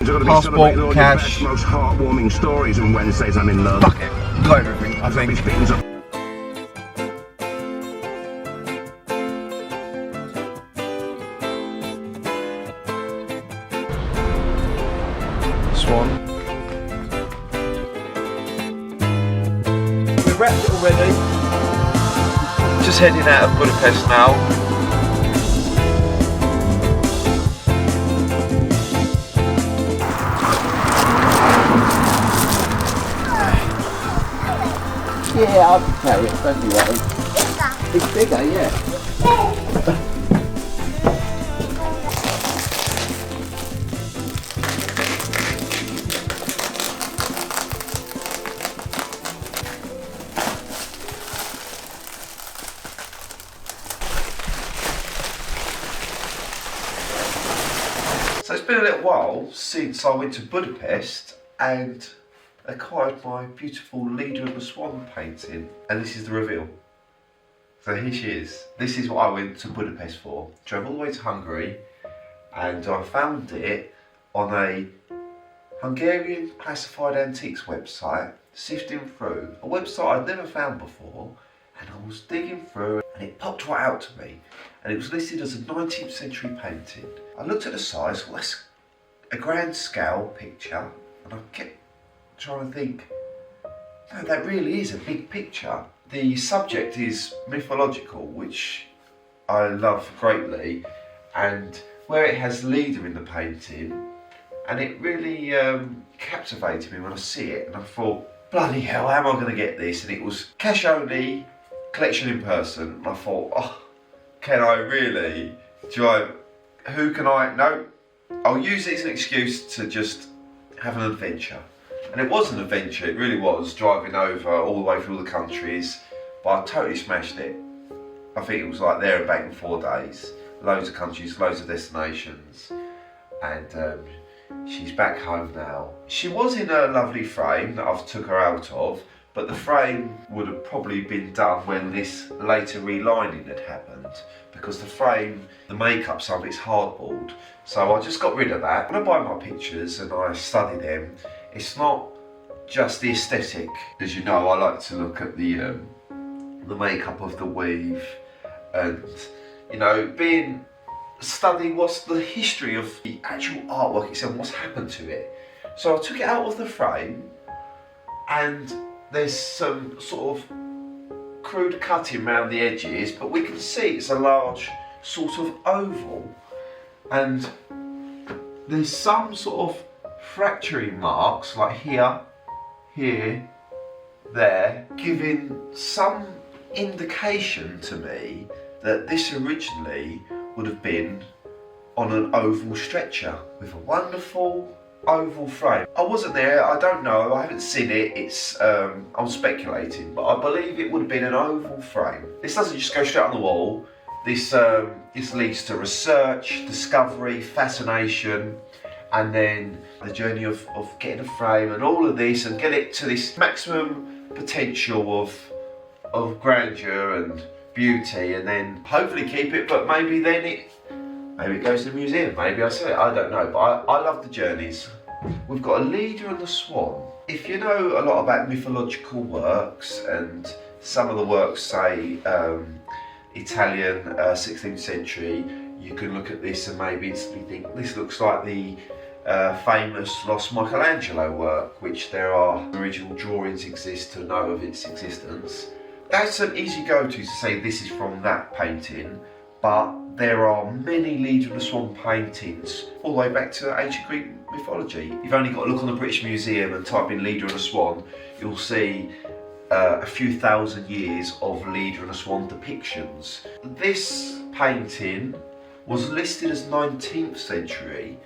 passport, cash. Most heartwarming stories on Wednesdays. I'm in love. Fuck it, got everything, I think. Swan. We wrapped it already. Just heading out of Budapest now. Yeah, I can carry it, don't you worry. It's bigger, yeah. So it's been a little while since I went to Budapest and acquired my beautiful Leda of the Swan painting, and this is the reveal. So here she is. This is what I went to Budapest for. Drove all the way to Hungary and I found it on a Hungarian classified antiques website, sifting through a website I'd never found before, and I was digging through and it popped right out to me, and it was listed as a 19th century painting. I looked at the size, well that's a grand scale picture, and I kept trying to think, no, that really is a big picture. The subject is mythological, which I love greatly, and where it has Leda in the painting, and it really captivated me when I see it, and I thought, bloody hell, how am I going to get this? And it was cash only, collection in person, and I thought, oh, can I really drive, who can I, no, I'll use it as an excuse to just have an adventure. And it was an adventure, it really was, driving over all the way through all the countries, but I totally smashed it. I think it was like there and back in 4 days, loads of countries, loads of destinations, and she's back home now. She was in a lovely frame that I've took her out of, but the frame would have probably been done when this later relining had happened, because the frame, the makeup some of it's hardboard, so I just got rid of that. When I buy my pictures and I study them, it's not just the aesthetic. As you know, I like to look at the makeup of the weave, and you know, study what's the history of the actual artwork itself, what's happened to it. So I took it out of the frame, and there's some sort of crude cutting around the edges, but we can see it's a large sort of oval, and there's some sort of fracturing marks like here, here, there, giving some indication to me that this originally would have been on an oval stretcher with a wonderful oval frame. I wasn't there, I don't know, I haven't seen it, it's I'm speculating, but I believe it would have been an oval frame. This doesn't just go straight on the wall. This leads to research, discovery, fascination, and then the journey of getting a frame and all of this, and get it to this maximum potential of grandeur and beauty, and then hopefully keep it, but maybe then it goes to the museum, maybe I sell it, I don't know, but I love the journeys. We've got a Leda and the Swan. If you know a lot about mythological works, and some of the works say Italian 16th century, you can look at this and maybe instantly think this looks like the famous lost Michelangelo work, which there are original drawings exist to know of its existence. That's an easy go-to to say this is from that painting, but there are many Leda and the Swan paintings all the way back to ancient Greek mythology. You've only got to look on the British Museum and type in Leda and the Swan, you'll see a few thousand years of Leda and the Swan depictions. This painting was listed as 19th century,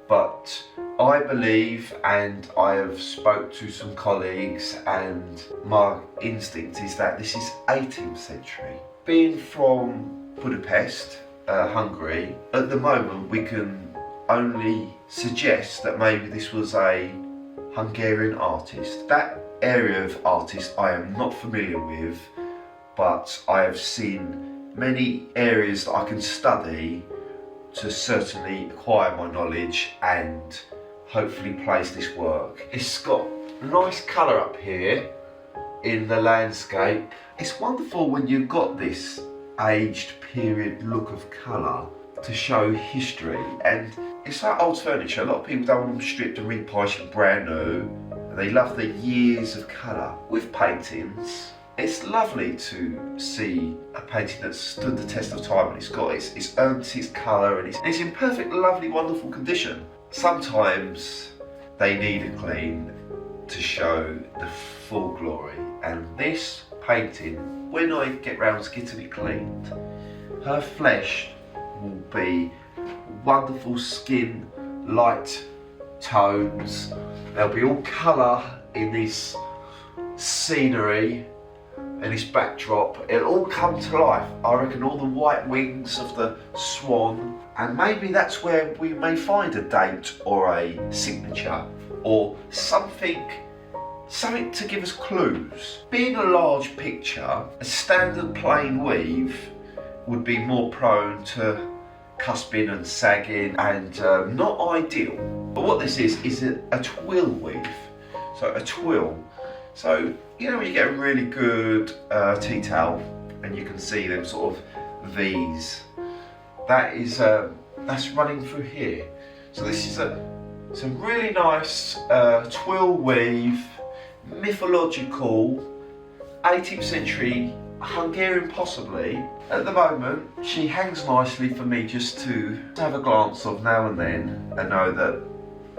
but I believe, and I have spoke to some colleagues, and my instinct is that this is 18th century. Being from Budapest, Hungary, at the moment we can only suggest that maybe this was a Hungarian artist. That area of artist I am not familiar with, but I have seen many areas that I can study to certainly acquire my knowledge and hopefully place this work. It's got nice colour up here in the landscape. It's wonderful when you've got this aged period look of colour to show history, and it's like old furniture. A lot of people don't want them stripped and repolished brand new. They love the years of colour. With paintings, it's lovely to see a painting that's stood the test of time, and it's earned its colour, and it's in perfect, lovely, wonderful condition. Sometimes they need a clean to show the full glory, and this painting, when I get round to getting it cleaned, her flesh will be wonderful skin, light tones. There'll be all colour in this scenery and this backdrop. It'll all come to life. I reckon all the white wings of the swan, and maybe that's where we may find a date or a signature or something to give us clues. Being a large picture, a standard plain weave would be more prone to cusping and sagging and not ideal. But what this is a twill weave. So a twill. So you know when you get a really good tea towel and you can see them sort of V's. That's running through here. So this is it's a really nice twill weave, mythological, 18th century Hungarian possibly. At the moment, she hangs nicely for me just to have a glance of now and then and know that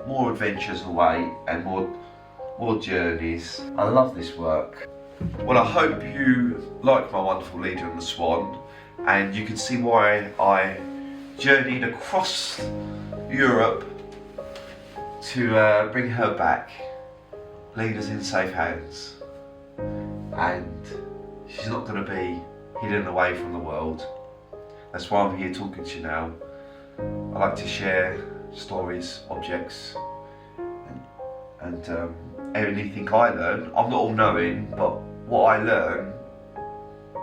more adventures away and more journeys. I love this work. Well, I hope you like my wonderful Leda and the Swan, and you can see why I journeyed across Europe to bring her back. Leda's in safe hands, and she's not going to be hidden away from the world. That's why I'm here talking to you now. I like to share stories, objects, and anything I learn. I'm not all knowing, but what I learn,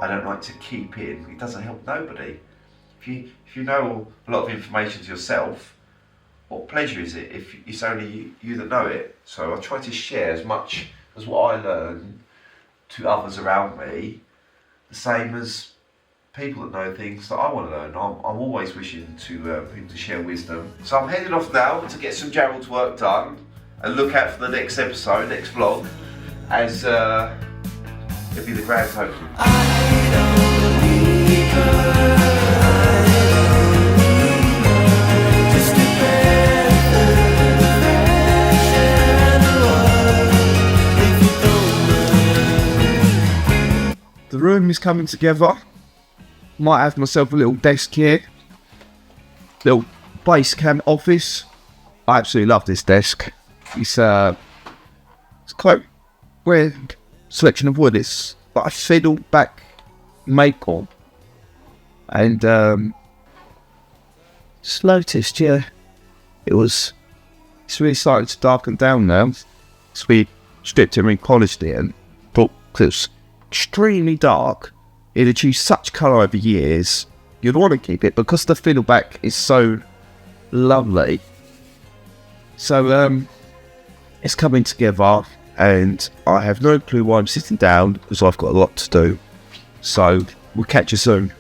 I don't like to keep in. It doesn't help nobody. If you know a lot of information to yourself, what pleasure is it if it's only you that know it? So I try to share as much as what I learn to others around me, the same as people that know things that I want to learn. I'm always wishing to people to share wisdom. So I'm heading off now to get some Jarrolds work done, and look out for the next episode, next vlog, as it'll be the grand opening. The room is coming together. Might have myself a little desk here. Little base camp office. I absolutely love this desk. It's quite weird selection of wood. It's like a fiddle back maple. And just noticed, yeah, it's really starting to darken down now. So we stripped it and repolished it, and but it was extremely dark. It achieved such colour over years. You'd want to keep it because the fiddleback is so lovely. So it's coming together, and I have no clue why I'm sitting down because I've got a lot to do. So we'll catch you soon.